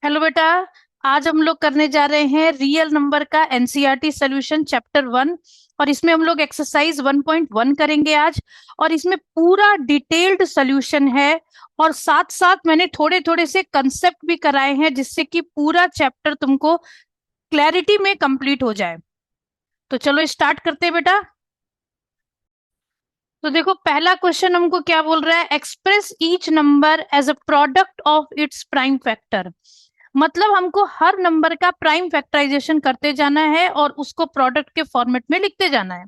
Hello बेटा। आज हम लोग करने जा रहे हैं रियल नंबर का एनसीईआरटी सॉल्यूशन चैप्टर 1। और इसमें हम लोग एक्सरसाइज 1.1 करेंगे आज। और इसमें पूरा डिटेल्ड सॉल्यूशन है। और साथ साथ मैंने थोड़े थोड़े से कंसेप्ट भी कराए हैं जिससे कि पूरा चैप्टर तुमको क्लैरिटी में कंप्लीट हो जाए। तो चलो स्टार्ट करते हैं बेटा। तो देखो पहला क्वेश्चन हमको क्या बोल रहा है, express each number as a product of its prime factor. मतलब हमको हर नंबर का प्राइम फैक्टराइजेशन करते जाना है और उसको प्रोडक्ट के फॉर्मेट में लिखते जाना है।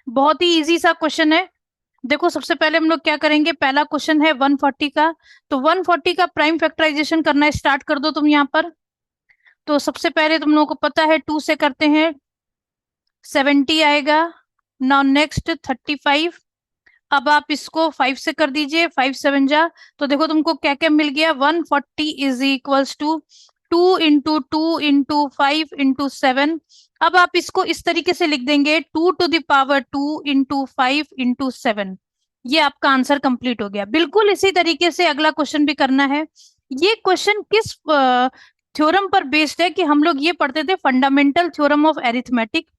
बहुत ही इजी सा क्वेश्चन है। देखो सबसे पहले हम लोग क्या करेंगे, पहला क्वेश्चन है 140 का। तो 140 का प्राइम फैक्टराइजेशन करना स्टार्ट कर दो तुम यहाँ पर। तो सबसे पहले तुम लोगों को पता है 2 से करते हैं, 70 आएगा। Now next 35। अब आप इसको 5 से कर दीजिए, 5 7 जा। तो देखो तुमको क्या क्या मिल गया, 140 is equals to 2 into 2 into 5 into 7। अब आप इसको इस तरीके से लिख देंगे, 2 to the power 2 into 5 into 7। ये आपका आंसर कंप्लीट हो गया। बिल्कुल इसी तरीके से अगला क्वेश्चन भी करना है। ये क्वेश्चन किस थ्योरम पर बेस्ड है कि हम लोग ये पढ़ते थे, फंडामेंटल थ्योरम ऑफ एरिथमेटिक।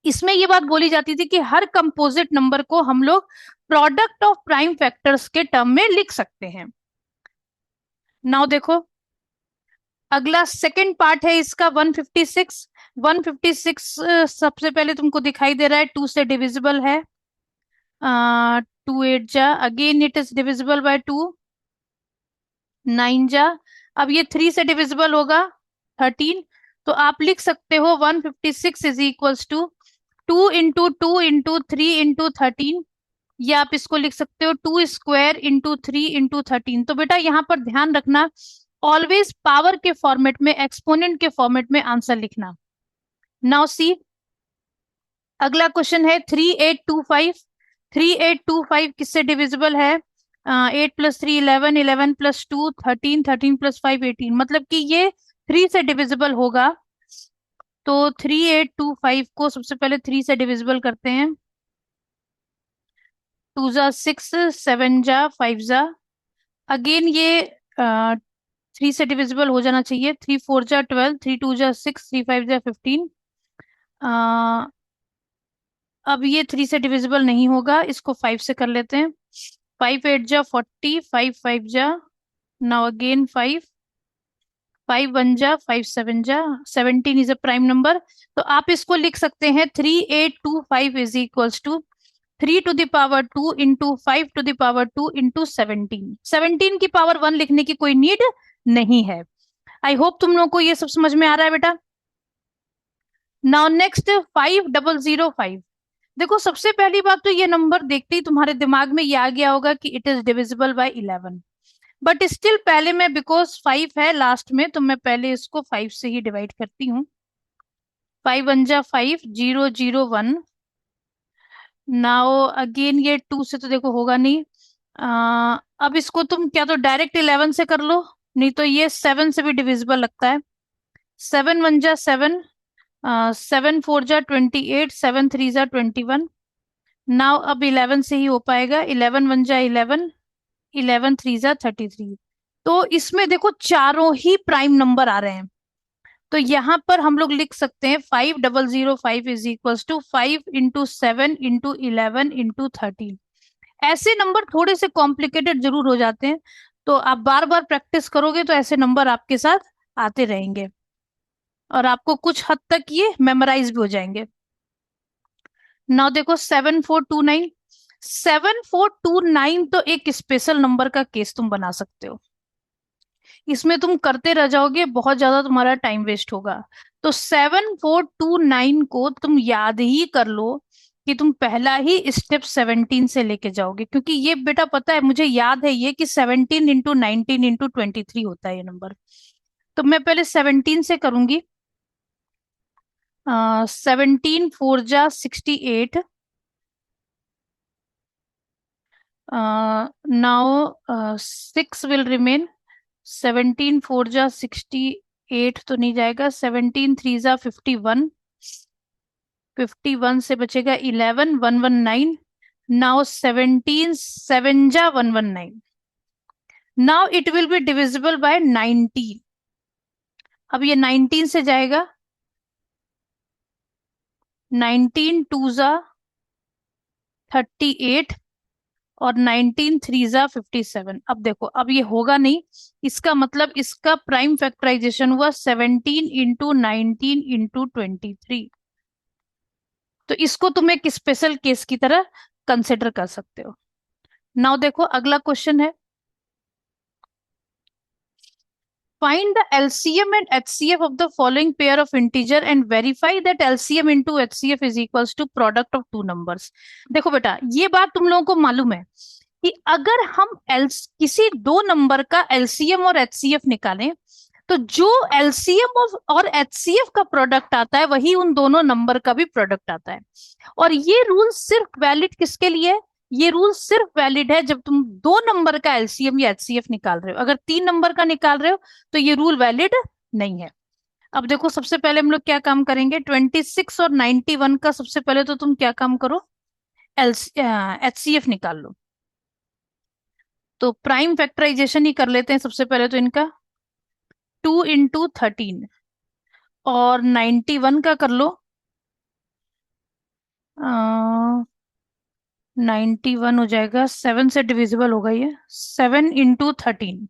इसमें ये बात बोली जाती थी कि हर कंपोजिट नंबर को हम लोग प्रोडक्ट ऑफ प्राइम फैक्टर्स के टर्म में लिख सकते हैं। नाउ देखो अगला सेकंड पार्ट है इसका 156। 156 सबसे पहले तुमको दिखाई दे रहा है 2 से डिविजिबल है। 2 8 जा, again it is divisible by 2। 9 जा, अब ये 3 से डिविजिबल होगा, 13। तो आप लिख सकते हो 156 is equals to 2 into 2 into 3 into 13। या आप इसको लिख सकते हो 2 स्क्वायर इंटू 3 इंटू 13। तो बेटा यहाँ पर ध्यान रखना, ऑलवेज पावर के फॉर्मेट में, एक्सपोनेंट के फॉर्मेट में आंसर लिखना। नाउ सी, अगला क्वेश्चन है 3825। 3825 किससे डिविजिबल है, 8 + 3 11, 11 + 2 13, 13 + 5 18। मतलब कि ये 3 से डिविजिबल होगा। तो 3825 को सबसे पहले 3 से डिविजिबल करते हैं। 2 जा 6, 7 जा 5 जा। अगेन ये 3 से डिविजिबल हो जाना चाहिए। 3 4 जा 12, 3 2 जा 6, 3 5 जा 15। अब ये 3 से डिविजिबल नहीं होगा, इसको 5 से कर लेते हैं। 5 8 जा 40, 5 5 जा, नाउ अगेन 5। 5 1 जा 5 7 जा, 17 इज अ प्राइम नंबर। तो आप इसको लिख सकते हैं 3825 is equals to 3 to the power 2 into 5 to the power 2 into 17। 17 की पावर 1 लिखने की कोई नीड नहीं है। आई होप तुम लोग को ये सब समझ में आ रहा है बेटा। Now next 5005। देखो सबसे पहली बात तो ये नंबर देखते ही तुम्हारे दिमाग में ये आ गया होगा कि it is divisible by 11। But still पहले मैं, बिकॉज 5 है लास्ट में, तो मैं पहले इसको 5 से ही डिवाइड करती हूँ। 5 1 जा 5, 0 0 1। नाउ अगेन ये 2 से तो देखो होगा नहीं। अब इसको तुम क्या तो डायरेक्ट 11 से कर लो, नहीं तो ये 7 से भी डिविजिबल लगता है। 7 1 जा 7, 7 4 जा 28, 7 3 जा 21। नाउ अब 11 से ही हो पाएगा। 11 1 जा 11, 11 3 जा 33। तो इसमें देखो चारों ही प्राइम नंबर आ रहे हैं। तो यहाँ पर हम लोग लिख सकते हैं 5005 is equals to 5 into 7 into 11 into 13। ऐसे नंबर थोड़े से कॉम्प्लिकेटेड जरूर हो जाते हैं। तो आप बार बार प्रैक्टिस करोगे तो ऐसे नंबर आपके साथ आते रहेंगे और आपको कुछ हद तक ये मेमोराइज भी हो जाएंगे। नाउ देखो 7429। 7429 तो एक स्पेशल नंबर का केस तुम बना सकते हो। इसमें तुम करते रह जाओगे, बहुत ज्यादा तुम्हारा टाइम वेस्ट होगा। तो 7429 को तुम याद ही कर लो कि तुम पहला ही स्टेप 17 से लेके जाओगे, क्योंकि ये बेटा पता है, मुझे याद है ये कि 17 इंटू 19 इंटू 23 होता है ये नंबर। तो मैं पहले 17 से करूंगी। 17 4 जा 68। Now 6 will remain. 17 4 जा 68 तो नहीं जाएगा। 17 3 जा 51। 51 से बचेगा 11, 119। नाउ 17 7 जा 119। Now it will be divisible by 19। अब ये 19 से जाएगा, 19 टू जा 38 और 19 थ्री जा 57। अब देखो, अब ये होगा नहीं, इसका मतलब इसका प्राइम फैक्टराइजेशन हुआ 17 इंटू 19 इंटू 23। तो इसको तुम एक स्पेशल केस की तरह कंसिडर कर सकते हो। नाउ देखो अगला क्वेश्चन है, find the LCM and HCF of the following pair of integer and verify that LCM into HCF is equals to product of two numbers। देखो बेटा, ये बात तुम लोगों को मालूम है कि अगर हम किसी दो नंबर का LCM और HCF निकालें, तो जो LCM और HCF का प्रोडक्ट आता है वही उन दोनों नंबर का भी प्रोडक्ट आता है। और ये रूल सिर्फ वैलिड किसके लिए है? ये रूल सिर्फ वैलिड है जब तुम दो नंबर का एलसीएम या एचसीएफ निकाल रहे हो। अगर तीन नंबर का निकाल रहे हो तो ये रूल वैलिड नहीं है। अब देखो, सबसे पहले हम लोग क्या काम करेंगे, 26 और 91 का सबसे पहले तो तुम क्या काम करो, एचसीएफ निकाल लो। तो प्राइम फैक्टराइजेशन ही कर लेते हैं सबसे पहले तो इनका, 2 इंटू 13 और 91 का कर लो, 91 हो जाएगा, 7 से डिविजिबल होगा ये, 7 इंटू 13।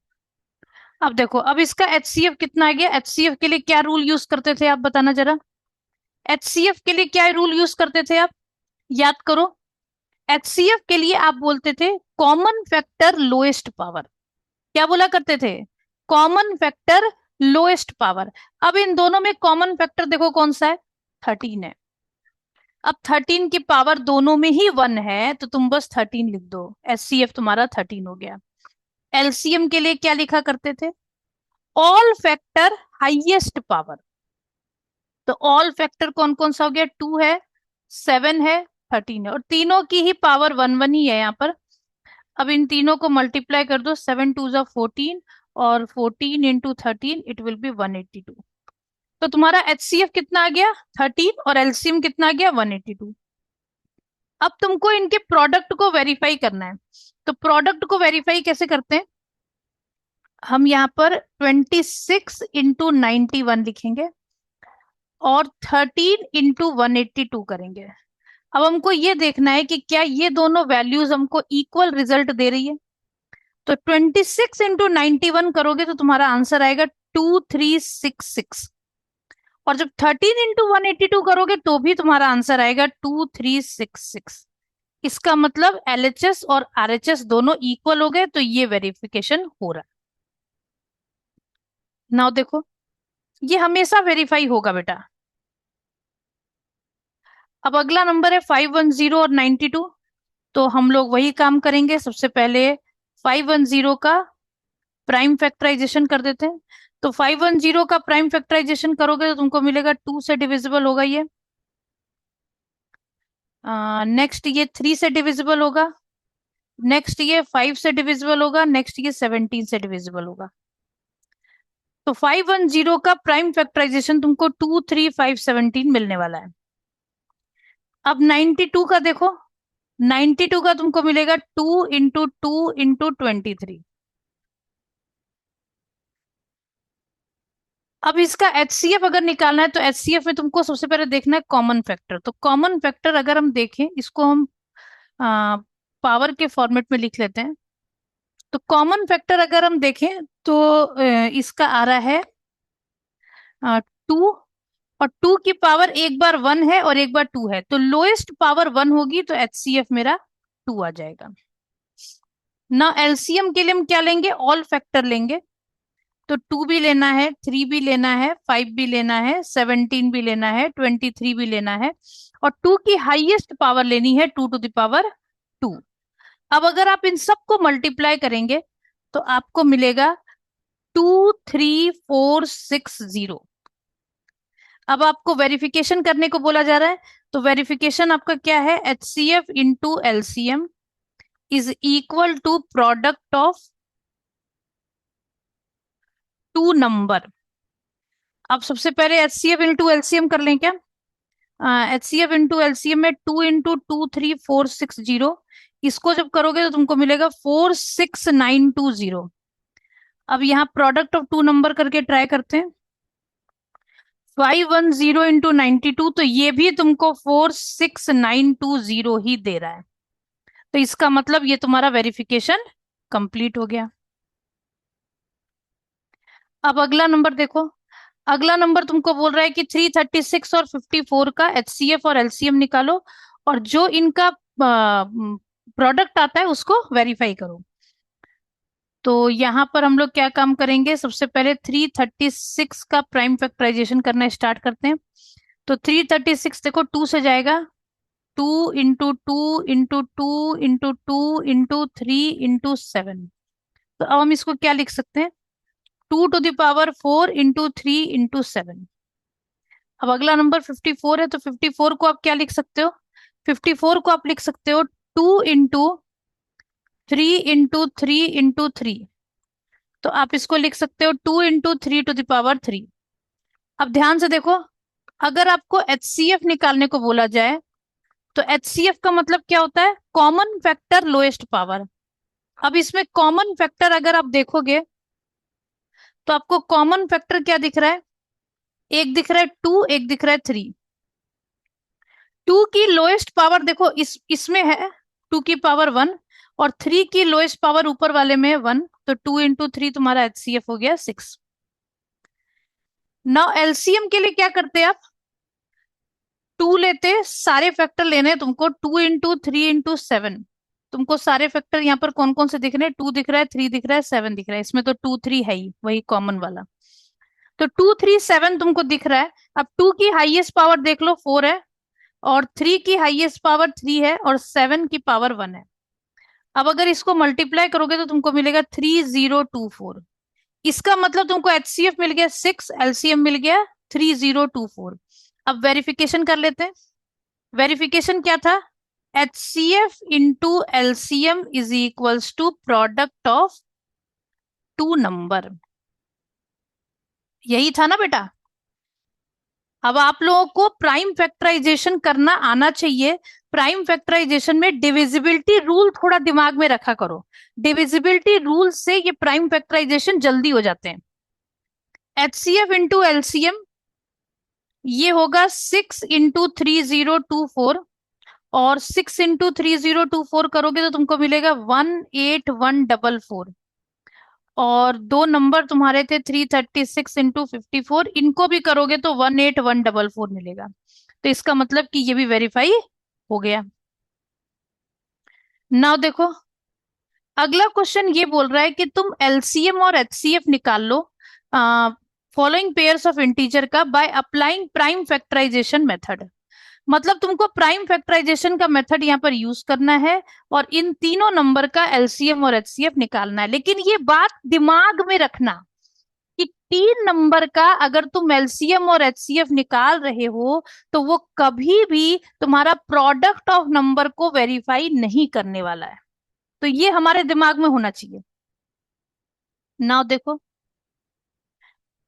अब देखो, अब इसका एचसीएफ कितना आ गया? एचसीएफ के लिए क्या रूल यूज करते थे आप बताना जरा, एचसीएफ के लिए क्या रूल यूज करते थे आप, याद करो। एचसीएफ के लिए आप बोलते थे कॉमन फैक्टर लोएस्ट पावर। क्या बोला करते थे? Common factor lowest power. अब इन दोनों में कॉमन फैक्टर देखो कौन सा है, 13 है। अब 13 की पावर दोनों में ही 1 है, तो तुम बस 13 लिख दो, एचसीएफ तुम्हारा 13 हो गया। एलसीएम के लिए क्या लिखा करते थे, ऑल फैक्टर हाईएस्ट पावर। तो ऑल फैक्टर कौन कौन सा हो गया, 2 है, 7 है, 13 है, और तीनों की ही पावर 1 1 ही है यहाँ पर। अब इन तीनों को मल्टीप्लाई कर दो, 7 2 जा 14 और 14 इंटू 13 इट विल बी 182। तो तुम्हारा एचसीएफ कितना आ गया, 13, और एलसीएम कितना आ गया, 182। अब तुमको इनके प्रोडक्ट को वेरीफाई करना है। तो प्रोडक्ट को वेरीफाई कैसे करते हैं, हम यहाँ पर 26 इंटू 91 लिखेंगे और 13 इंटू 182 करेंगे। अब हमको ये देखना है कि क्या ये दोनों वैल्यूज हमको इक्वल रिजल्ट दे रही है। तो 26 इंटू 91 करोगे तो तुम्हारा आंसर आएगा 2366, और जब 13 इंटू 182 करोगे तो भी तुम्हारा आंसर आएगा 2366। इसका मतलब एलएचएस और आरएचएस दोनों इक्वल हो गए, तो ये वेरिफिकेशन हो रहा है। नाउ देखो, ये हमेशा वेरीफाई होगा बेटा। अब अगला नंबर है 510 और 92। तो हम लोग वही काम करेंगे, सबसे पहले 510 का प्राइम फैक्टराइजेशन कर देते हैं। तो 510 का प्राइम फैक्टराइजेशन करोगे तो तुमको मिलेगा 2 से डिविजिबल होगा ये, नेक्स्ट ये 3 से डिविजिबल होगा, नेक्स्ट ये 5 से डिविजिबल होगा, नेक्स्ट ये 17 से डिविजिबल होगा। तो 510 का प्राइम फैक्टराइजेशन तुमको 2 3 5 17 मिलने वाला है। अब 92 का देखो, 92 का तुमको मिलेगा 2 इंटू 2 इंटू 23। अब इसका एचसीएफ अगर निकालना है तो एचसीएफ में तुमको सबसे पहले देखना है कॉमन फैक्टर। तो कॉमन फैक्टर अगर हम देखें, इसको हम पावर के फॉर्मेट में लिख लेते हैं। तो कॉमन फैक्टर अगर हम देखें तो इसका आ रहा है 2, और 2 की पावर एक बार 1 है और एक बार 2 है, तो लोएस्ट पावर 1 होगी, तो एचसीएफ मेरा 2 आ जाएगा ना। एलसीएम के लिए हम क्या लेंगे, ऑल फैक्टर लेंगे। तो 2 भी लेना है, 3 भी लेना है, 5 भी लेना है, 17 भी लेना है, 23 भी लेना है, और 2 की हाईएस्ट पावर लेनी है 2 टू द पावर 2। अब अगर आप इन सबको मल्टीप्लाई करेंगे तो आपको मिलेगा 23460। अब आपको वेरिफिकेशन करने को बोला जा रहा है, तो वेरिफिकेशन आपका क्या है, HCF into LCM is equal to product of two number. अब सबसे पहले एचसीएफ इंटू एलसीएम कर लें क्या, एचसीएफ इंटू एलसीएम में 2 इंटू 23460, इसको जब करोगे तो तुमको मिलेगा 46920। अब यहाँ प्रोडक्ट ऑफ टू नंबर करके ट्राई करते हैं। 510 इंटू 92, तो ये भी तुमको 46920 ही दे रहा है। तो इसका मतलब ये तुम्हारा वेरिफिकेशन कंप्लीट हो गया। अब अगला नंबर देखो। अगला नंबर तुमको बोल रहा है कि 336 और 54 का एचसीएफ और एलसीएम निकालो, और जो इनका प्रोडक्ट आता है उसको वेरीफाई करो। तो यहाँ पर हम लोग क्या काम करेंगे, सबसे पहले 336 का प्राइम फैक्टराइजेशन करना स्टार्ट करते हैं। तो 336 देखो 2 से जाएगा, 2 into 2 into 2 into 2 into 3 into 7। तो अब हम इसको क्या लिख सकते हैं, 2 to the power 4 into 3 into 7। अब अगला नंबर 54 है, तो 54 को आप क्या लिख सकते हो, 54 को आप लिख सकते हो 2 इंटू 3 इंटू 3 इंटू 3। तो आप इसको लिख सकते हो 2 इंटू 3 टू द पावर 3। अब ध्यान से देखो, अगर आपको एचसीएफ निकालने को बोला जाए, तो एचसीएफ का मतलब क्या होता है, कॉमन फैक्टर लोएस्ट पावर। अब इसमें कॉमन फैक्टर अगर आप देखोगे, तो आपको कॉमन फैक्टर क्या दिख रहा है, एक दिख रहा है 2, एक दिख रहा है 3। 2 की लोएस्ट पावर देखो इसमें है 2 की पावर 1, और 3 की लोएस्ट पावर ऊपर वाले में है 1। तो 2 इंटू 3 तुम्हारा एचसीएफ हो गया 6। नाउ एलसीएम के लिए क्या करते हैं आप, 2 लेते, सारे फैक्टर लेने हैं तुमको, 2 इंटू 3 इंटू 7। तुमको सारे फैक्टर यहाँ पर कौन कौन से दिख रहे हैं, 2 दिख रहा है, 3 दिख रहा है, 7 दिख रहा है, इसमें तो 2 3 है ही, वही कॉमन वाला। तो 2 3 7 तुमको दिख रहा है। अब 2 की हाईएस्ट पावर देख लो 4 है, और 3 की हाईएस्ट पावर 3 है, और 7 की पावर 1 है। अब अगर इसको मल्टीप्लाई करोगे तो तुमको मिलेगा 3024। इसका मतलब तुमको एचसीएफ मिल गया 6, एलसीएम मिल गया 3024। अब वेरिफिकेशन कर लेते हैं। वेरिफिकेशन क्या था, HCF into LCM is equals to product of 2 number. यही था ना बेटा। अब आप लोगों को प्राइम फैक्टराइजेशन करना आना चाहिए। प्राइम फैक्टराइजेशन में डिविजिबिलिटी रूल थोड़ा दिमाग में रखा करो। डिविजिबिलिटी रूल से ये प्राइम फैक्टराइजेशन जल्दी हो जाते हैं। एचसीएफ इंटू एलसीएम ये होगा 6 इंटू 3024, और 6 इंटू 3024 करोगे तो तुमको मिलेगा 18144। और दो नंबर तुम्हारे थे 336 इंटू 54, इनको भी करोगे तो 18144 मिलेगा। तो इसका मतलब कि ये भी वेरीफाई हो गया। नाउ देखो, अगला क्वेश्चन ये बोल रहा है कि तुम एलसीएम और एचसीएफ निकाल लो फॉलोइंग पेयर्स ऑफ इंटीजर का by applying prime factorization method. मतलब तुमको प्राइम फैक्टराइजेशन का मेथड यहाँ पर यूज करना है, और इन तीनों नंबर का एलसीएम और एचसीएफ निकालना है। लेकिन ये बात दिमाग में रखना कि 3 नंबर का अगर तुम एलसीएम और एचसीएफ निकाल रहे हो, तो वो कभी भी तुम्हारा प्रोडक्ट ऑफ नंबर को वेरीफाई नहीं करने वाला है। तो ये हमारे दिमाग में होना चाहिए। नाउ देखो,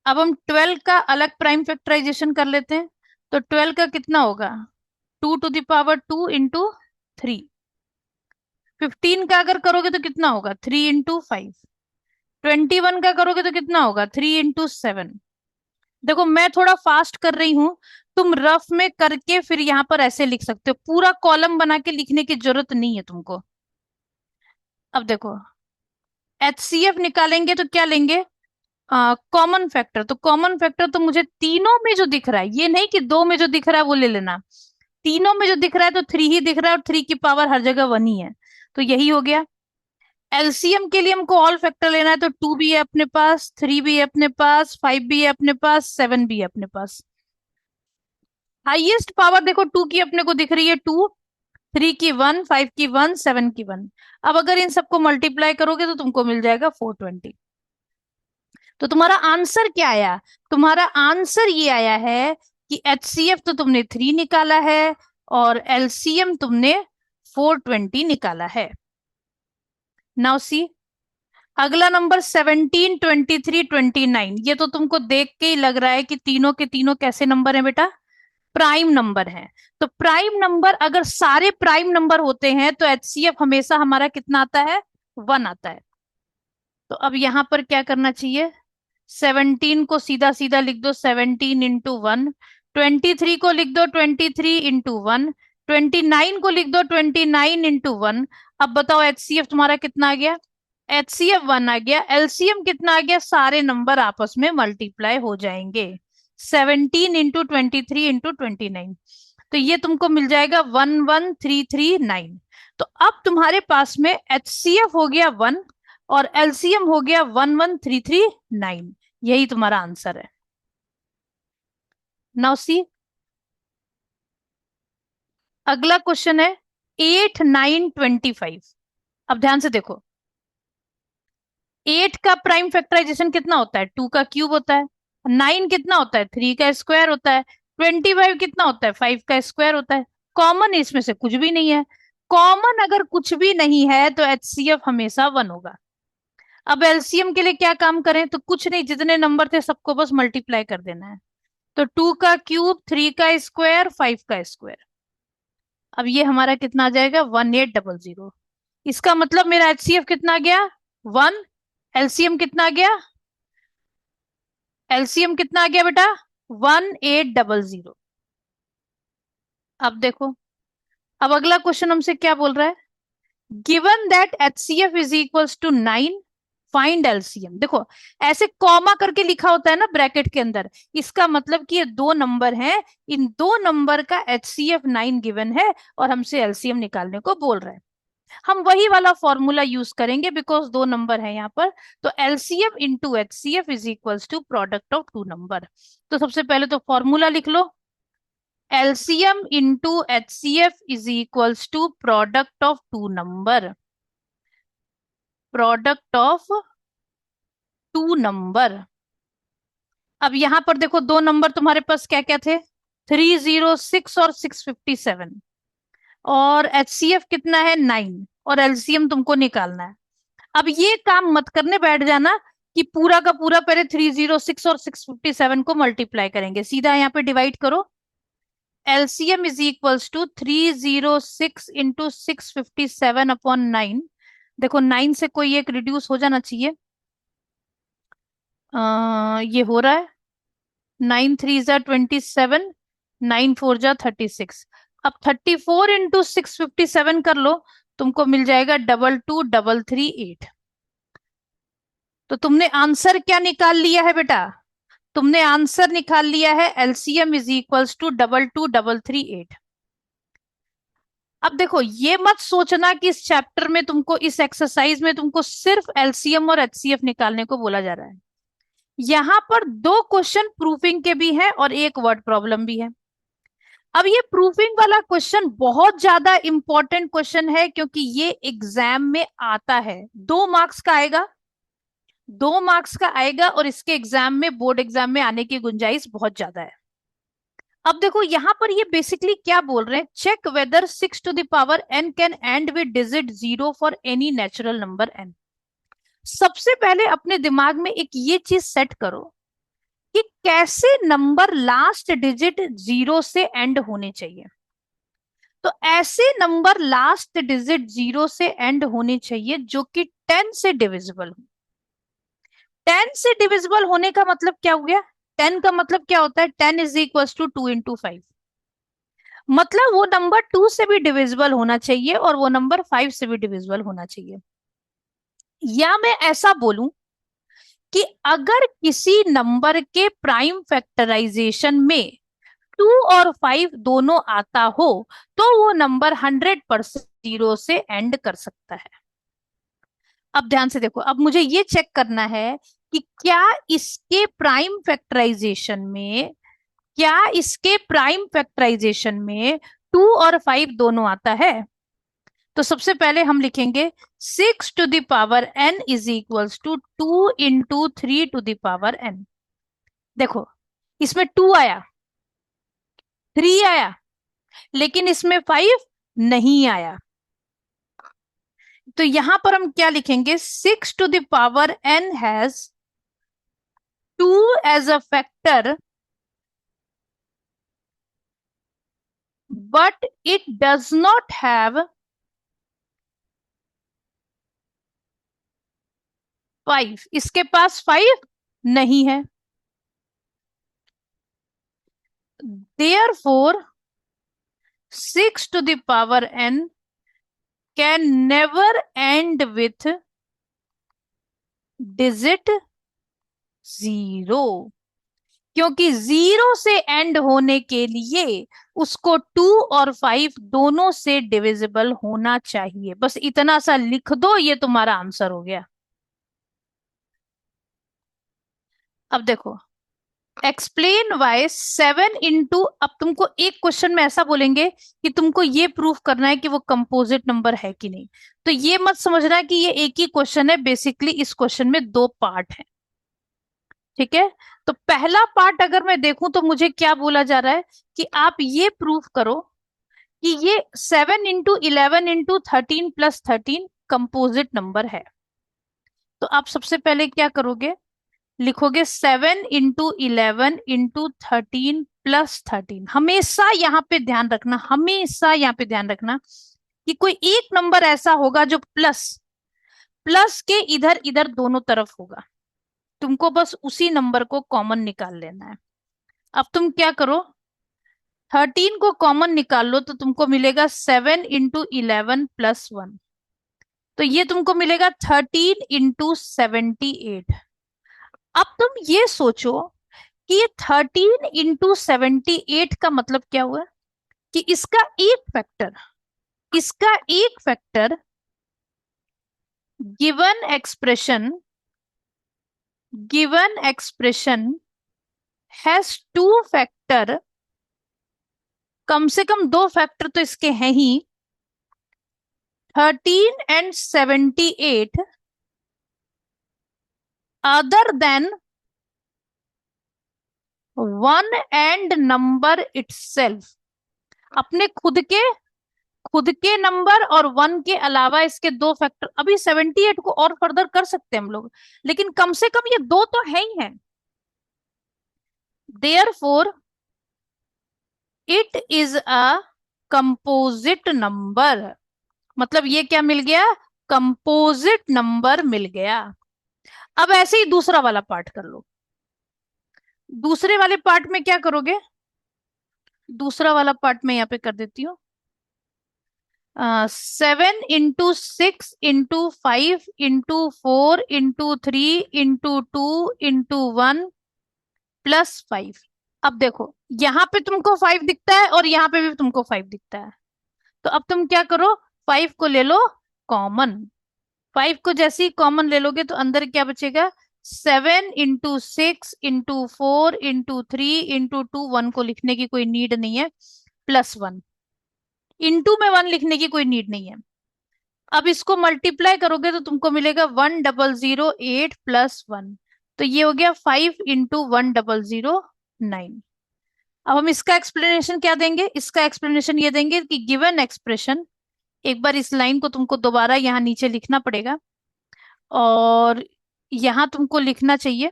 अब हम 12 का अलग प्राइम फैक्टराइजेशन कर लेते हैं। तो 12 का कितना होगा, 2 टू द पावर 2 इंटू 3। 15 का अगर करोगे तो कितना होगा, 3 इंटू 5। 21 का करोगे तो कितना होगा, 3 इंटू 7। देखो मैं थोड़ा फास्ट कर रही हूं, तुम रफ में करके फिर यहाँ पर ऐसे लिख सकते हो, पूरा कॉलम बना के लिखने की जरूरत नहीं है तुमको। अब देखो, एचसीएफ निकालेंगे तो क्या लेंगे, कॉमन फैक्टर। तो कॉमन फैक्टर तो मुझे तीनों में जो दिख रहा है, ये नहीं कि 2 में जो दिख रहा है वो ले लेना, तीनों में जो दिख रहा है तो 3 ही दिख रहा है, और 3 की पावर हर जगह 1 ही है। तो यही हो गया। एलसीएम के लिए हमको ऑल फैक्टर लेना है, तो 2 भी है अपने पास, 3 भी है अपने पास, 5 भी है अपने पास, 7 भी है अपने पास। हाईएस्ट पावर देखो 2 की अपने को दिख रही है 2, 3 की 1, 5 की 1, 7 की 1। अब अगर इन सबको मल्टीप्लाई करोगे तो तुमको मिल जाएगा 420। तो तुम्हारा आंसर क्या आया, तुम्हारा आंसर ये आया है कि एचसीएफ तो तुमने 3 निकाला है, और एलसीएम तुमने 420 निकाला है। नाउ सी, अगला नंबर 17, 23, 29। ये तो तुमको देख के ही लग रहा है कि तीनों के तीनों कैसे नंबर है बेटा, प्राइम नंबर है। तो प्राइम नंबर अगर सारे प्राइम नंबर होते हैं तो एचसीएफ हमेशा हमारा कितना आता है, 1 आता है। तो अब यहां पर क्या करना चाहिए, 17 को सीधा सीधा लिख दो 17 × 1, 23 को लिख दो 23 × 1, 29 को लिख दो 29 × 1। अब बताओ एचसीएफ तुम्हारा कितना आ गया? एचसीएफ 1 आ गया। एलसीएम कितना आ गया? सारे नंबर आपस में मल्टीप्लाई हो जाएंगे। 17 × 23 × 29, तो ये तुमको मिल जाएगा 11339। तो अब तुम्हारे पास में एचसीएफ हो गया 1 और एलसीएम हो गया 11339। यही तुम्हारा आंसर है। नाउ सी, अगला क्वेश्चन है 8 9 25। अब ध्यान से देखो, 8 का प्राइम फैक्टराइजेशन कितना होता है? 2 का क्यूब होता है। 9 कितना होता है? 3 का स्क्वायर होता है। 25 कितना होता है? 5 का स्क्वायर होता है। कॉमन इसमें से कुछ भी नहीं है। कॉमन अगर कुछ भी नहीं है तो एचसीएफ हमेशा 1 होगा। अब एलसीएम के लिए क्या काम करें? तो कुछ नहीं, जितने नंबर थे सबको बस मल्टीप्लाई कर देना है। तो 2 का क्यूब, 3 का स्क्वायर, 5 का स्क्वायर। अब ये हमारा कितना आ जाएगा? 1800। इसका मतलब मेरा एचसीएफ कितना आ गया? 1। एलसीएम कितना आ गया? एलसीएम कितना आ गया बेटा? 1800। अब देखो, अब अगला क्वेश्चन हमसे क्या बोल रहा है? Given that HCF is equals to 9, find LCM. देखो, ऐसे कॉमा करके लिखा होता है ना ब्रैकेट के अंदर, इसका मतलब कि ये दो नंबर हैं, इन दो नंबर का एचसीएफ 9 गिवन है और हमसे एलसीएम निकालने को बोल रहा है। हम वही वाला फॉर्मूला यूज करेंगे बिकॉज दो नंबर है यहाँ पर। तो LCM into HCF is equals to product of two number. तो सबसे पहले तो फॉर्मूला लिख लो, LCM into HCF is equals to product of two number. Product of two number. अब यहां पर देखो, दो नंबर तुम्हारे पास क्या क्या थे? 306 और 657। और एचसीएफ कितना है? 9। और एलसीएम तुमको निकालना है। अब ये काम मत करने बैठ जाना कि पूरा का पूरा पहले 306 और 657 को मल्टीप्लाई करेंगे। सीधा यहाँ पे डिवाइड करो। LCM is equals to 306 into 657 upon 9। देखो 9 से कोई एक रिड्यूस हो जाना चाहिए। ये हो रहा है। 9 3 जा 27, 9 4 जा 36। अब 34 इंटू 657 कर लो, तुमको मिल जाएगा 22338। तो तुमने आंसर क्या निकाल लिया है बेटा? तुमने आंसर निकाल लिया है एलसीएम इज इक्वल्स टू 22338। अब देखो, ये मत सोचना कि इस चैप्टर में तुमको, इस एक्सरसाइज में तुमको सिर्फ एलसीएम और एचसीएफ निकालने को बोला जा रहा है। यहां पर दो क्वेश्चन प्रूफिंग के भी है और एक वर्ड प्रॉब्लम भी है। अब ये प्रूफिंग वाला क्वेश्चन बहुत ज्यादा इंपॉर्टेंट क्वेश्चन है क्योंकि ये एग्जाम में आता है। 2 मार्क्स का आएगा, 2 मार्क्स का आएगा और इसके एग्जाम में, बोर्ड एग्जाम में आने की गुंजाइश बहुत ज्यादा है। अब देखो यहां पर ये बेसिकली क्या बोल रहे हैं, check whether 6 to the power n can end with digit 0 for any natural number n। सबसे पहले अपने दिमाग में एक ये चीज सेट करो कि कैसे नंबर लास्ट डिजिट 0 से एंड होने चाहिए। तो ऐसे नंबर लास्ट डिजिट 0 से एंड होने चाहिए जो कि 10 से डिविजिबल हो। 10 से डिविजिबल होने का मतलब क्या हो गया? 10 का मतलब क्या होता है? 10 इज इक्वल टू 2 इंटू 5। मतलब वो नंबर 2 से भी डिविजिबल होना चाहिए और वो नंबर 5 से भी डिविजिबल होना चाहिए। या मैं ऐसा बोलूं कि अगर किसी नंबर के प्राइम फैक्टराइजेशन में 2 और 5 दोनों आता हो तो वो नंबर 100% 0 से एंड कर सकता है। अब ध्यान से देखो, अब मुझे ये चेक करना है कि क्या इसके प्राइम फैक्टराइजेशन में 2 और 5 दोनों आता है। तो सबसे पहले हम लिखेंगे 6 to the power n is equals to 2 into 3 to the power n। देखो, इसमें 2 आया, 3 आया, लेकिन इसमें 5 नहीं आया। तो यहां पर हम क्या लिखेंगे? 6 to the power n has 2 as a factor but it does not have 5। इसके पास 5 नहीं है। Therefore 6 to the power n can never end with digit 0, क्योंकि 0 से एंड होने के लिए उसको 2 और 5 दोनों से डिविजिबल होना चाहिए। बस इतना सा लिख दो, ये तुम्हारा आंसर हो गया। अब देखो, एक्सप्लेन वाई 7 इंटू, अब तुमको एक क्वेश्चन में ऐसा बोलेंगे कि तुमको ये प्रूफ करना है कि वो कंपोजिट नंबर है कि नहीं। तो ये मत समझना कि ये एक ही क्वेश्चन है, बेसिकली इस क्वेश्चन में दो पार्ट है। ठीक है, तो पहला पार्ट अगर मैं देखूं तो मुझे क्या बोला जा रहा है कि आप ये प्रूफ करो कि ये 7 into 11 into 13 plus 13 composite number है। तो आप सबसे पहले क्या करोगे, लिखोगे 7 इंटू 11 इंटू 13 प्लस 13। हमेशा यहाँ पे ध्यान रखना, हमेशा यहाँ पे ध्यान रखना कि कोई एक नंबर ऐसा होगा जो प्लस प्लस के इधर इधर दोनों तरफ होगा। तुमको बस उसी नंबर को कॉमन निकाल लेना है। अब तुम क्या करो, 13 को कॉमन निकाल लो तो तुमको मिलेगा 7 इंटू 11 प्लस 1। तो ये तुमको मिलेगा 13 इंटू 78। अब तुम ये सोचो कि ये 13 इंटू 78 का मतलब क्या हुआ, कि इसका एक factor given expression has two factor, कम से कम दो फैक्टर तो इसके हैं ही, 13 and 78 other than 1 and number itself. अपने खुद के नंबर और 1 के अलावा इसके दो फैक्टर, अभी 78 को और फर्दर कर सकते हैं हम लोग, लेकिन कम से कम ये दो तो है ही है। Therefore it is a composite number, मतलब ये क्या मिल गया, कंपोजिट नंबर मिल गया। अब ऐसे ही दूसरा वाला पार्ट कर लो। दूसरे वाले पार्ट में क्या करोगे, दूसरा वाला पार्ट में यहाँ पे कर देती हूँ। 7 into 6 into 5 into 4 into 2 into 1 plus 5। अब देखो, यहाँ पे तुमको 5 दिखता है और यहाँ पे भी तुमको 5 दिखता है। तो अब तुम क्या करो, 5 को ले लो कॉमन। 5 को जैसे ही कॉमन ले लोगे तो अंदर क्या बचेगा, 7 इंटू 6 इंटू 4 इंटू 3 इंटू 2, 1 को लिखने की कोई नीड नहीं है, +1। इंटू में 1 लिखने की कोई नीड नहीं है। अब इसको मल्टीप्लाई करोगे तो तुमको मिलेगा 1008 + 1। तो ये हो गया 5 इंटू 1009। अब हम इसका एक्सप्लेनेशन क्या देंगे, इसका एक्सप्लेनेशन ये देंगे कि गिवन एक्सप्रेशन, एक बार इस लाइन को तुमको दोबारा यहाँ नीचे लिखना पड़ेगा और यहाँ तुमको लिखना चाहिए,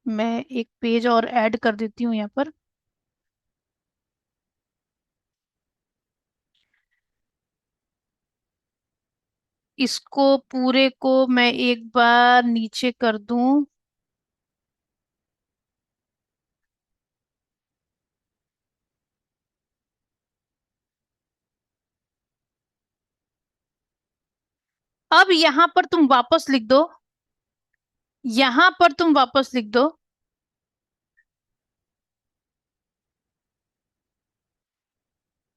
मैं एक पेज और ऐड कर देती हूँ यहाँ पर। इसको पूरे को मैं एक बार नीचे कर दूं। अब यहाँ पर तुम वापस लिख दो, यहाँ पर तुम वापस लिख दो,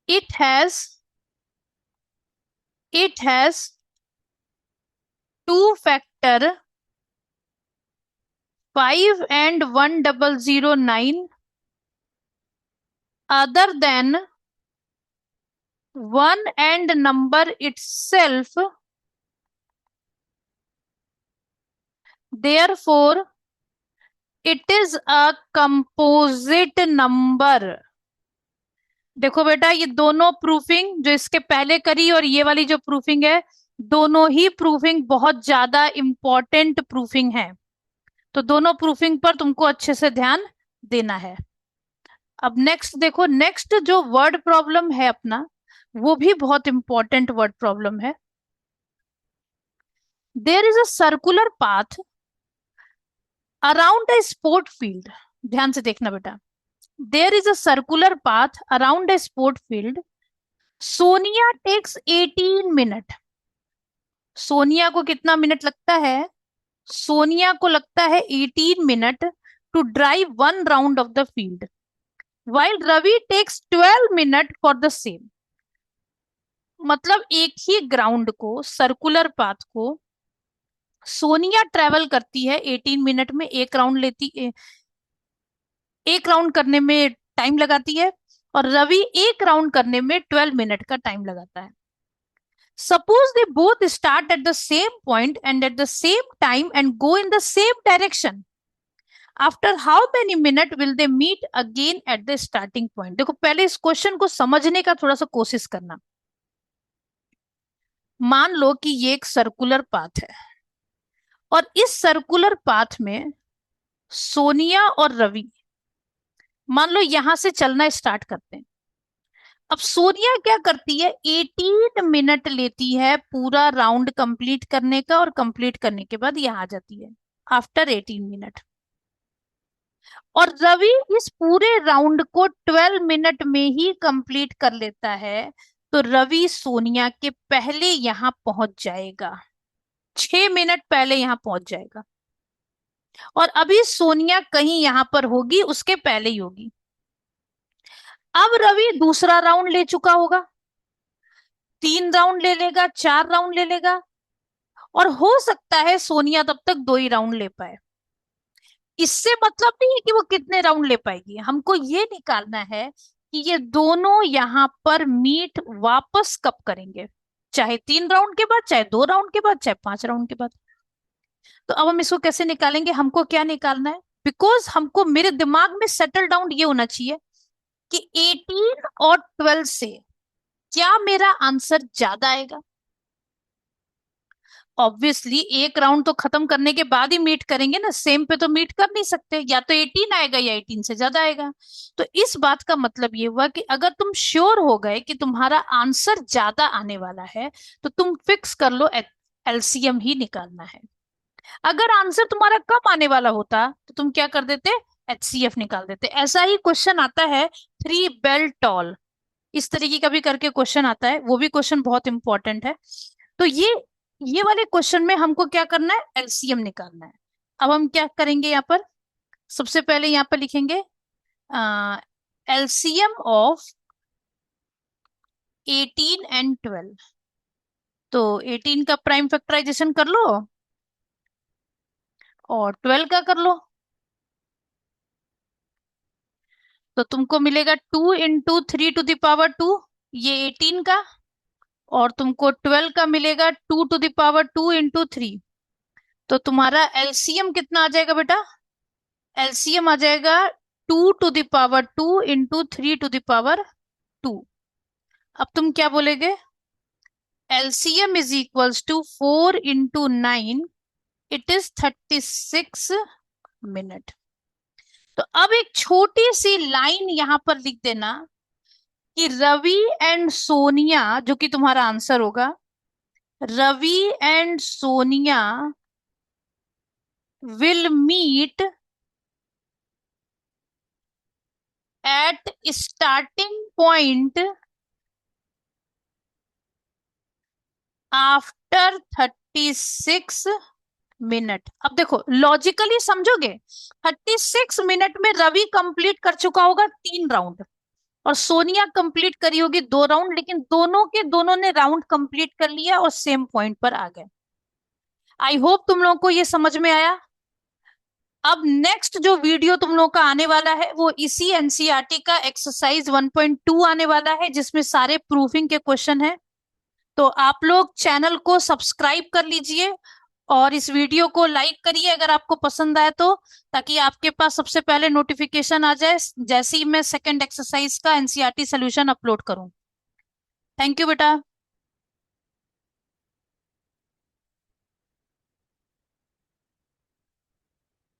it has two factor 5 and 1009 other than 1 and number itself, therefore it is a composite number। देखो बेटा, ये दोनों प्रूफिंग जो इसके पहले करी और ये वाली जो प्रूफिंग है, दोनों ही प्रूफिंग बहुत ज्यादा इंपॉर्टेंट प्रूफिंग है। तो दोनों प्रूफिंग पर तुमको अच्छे से ध्यान देना है। अब नेक्स्ट देखो, नेक्स्ट जो वर्ड प्रॉब्लम है अपना, वो भी बहुत इंपॉर्टेंट वर्ड प्रॉब्लम है। There is a circular path around a sport field, ध्यान से देखना बेटा, there is a circular path around a sport field, Sonia takes 18 minute. Sonia को कितना मिनट लगता है? सोनिया को लगता है 18 minute to drive one round of the field, while Ravi takes 12 minute for the same. मतलब एक ही ग्राउंड को, सर्कुलर पाथ को सोनिया ट्रेवल करती है 18 मिनट में, एक राउंड एक राउंड करने में टाइम लगाती है, और रवि एक राउंड करने में 12 मिनट का टाइम लगाता है। Suppose they both start at the same point and at the same time and go in the same direction. After how many minutes will they meet again at the starting point? देखो पहले इस question को समझने का थोड़ा सा कोशिश करना। मान लो कि ये एक सर्कुलर पाथ है और इस सर्कुलर पाथ में सोनिया और रवि, मान लो यहां से चलना स्टार्ट करते हैं। अब सोनिया क्या करती है, 18 मिनट लेती है पूरा राउंड कंप्लीट करने का, और कंप्लीट करने के बाद यहां आ जाती है आफ्टर 18 मिनट। और रवि इस पूरे राउंड को 12 मिनट में ही कंप्लीट कर लेता है, तो रवि सोनिया के पहले यहां पहुंच जाएगा, 6 मिनट पहले यहां पहुंच जाएगा। और अभी सोनिया कहीं यहां पर होगी, उसके पहले ही होगी। अब रवि दूसरा राउंड ले चुका होगा, 3 राउंड ले लेगा, 4 राउंड ले लेगा, और हो सकता है सोनिया तब तक 2 ही राउंड ले पाए। इससे मतलब नहीं है कि वो कितने राउंड ले पाएगी, हमको ये निकालना है कि ये दोनों यहां पर मीट वापस कब करेंगे, चाहे 3 राउंड के बाद, चाहे 2 राउंड के बाद, चाहे 5 राउंड के बाद। तो अब हम इसको कैसे निकालेंगे, हमको क्या निकालना है, बिकॉज हमको मेरे दिमाग में सेटल डाउन ये होना चाहिए कि 18 और 12 से क्या मेरा आंसर ज्यादा आएगा। ऑब्वियसली एक राउंड तो खत्म करने के बाद ही मीट करेंगे ना, सेम पे तो मीट कर नहीं सकते, या तो 18 आएगा या 18 से ज्यादा आएगा। तो इस बात का मतलब ये हुआ कि अगर तुम श्योर हो गए कि तुम्हारा आंसर ज्यादा आने वाला है, तो तुम फिक्स कर लो एलसीएम ही निकालना है। अगर आंसर तुम्हारा कम आने वाला होता तो तुम क्या कर देते, एचसीएफ निकाल देते। ऐसा ही क्वेश्चन आता है 3 बेल टॉल, इस तरीके का भी करके क्वेश्चन आता है, वो भी क्वेश्चन बहुत इंपॉर्टेंट है। तो ये वाले क्वेश्चन में हमको क्या करना है, एलसीएम निकालना है। अब हम क्या करेंगे, यहाँ पर सबसे पहले यहाँ पर लिखेंगे एलसीएम ऑफ 18 एंड 12। तो 18 का प्राइम फैक्टराइजेशन कर लो और 12 का कर लो, तो तुमको मिलेगा 2 इंटू 3 टू द पावर 2, ये 18 का, और तुमको 12 का मिलेगा 2 टू द पावर 2 इंटू 3। तो तुम्हारा एलसीएम कितना आ जाएगा बेटा, एलसीएम आ जाएगा 2 to the power 2 into 3 to the power 2। अब तुम क्या बोलेगे, LCM is equals to 4 into 9, it is 36 minute. तो अब एक छोटी सी लाइन यहां पर लिख देना कि रवि एंड सोनिया, जो कि तुम्हारा आंसर होगा, Ravi and Sonia will meet at starting point after 36 minute. अब देखो लॉजिकली समझोगे, 36 मिनट में रवि कंप्लीट कर चुका होगा 3 राउंड, और सोनिया कंप्लीट करी होगी 2 राउंड, लेकिन दोनों के दोनों ने राउंड कंप्लीट कर लिया और सेम पॉइंट पर आ गए। आई होप तुम लोगों को ये समझ में आया। अब नेक्स्ट जो वीडियो तुम लोगों का आने वाला है वो इसी एनसीईआरटी का एक्सरसाइज 1.2 आने वाला है, जिसमें सारे प्रूफिंग के क्वेश्चन है। तो आप लोग चैनल को सब्सक्राइब कर लीजिए और इस वीडियो को लाइक करिए अगर आपको पसंद आए तो, ताकि आपके पास सबसे पहले नोटिफिकेशन आ जाए जैसे ही मैं सेकंड एक्सरसाइज का एनसीईआरटी सॉल्यूशन अपलोड करूं। थैंक यू बेटा।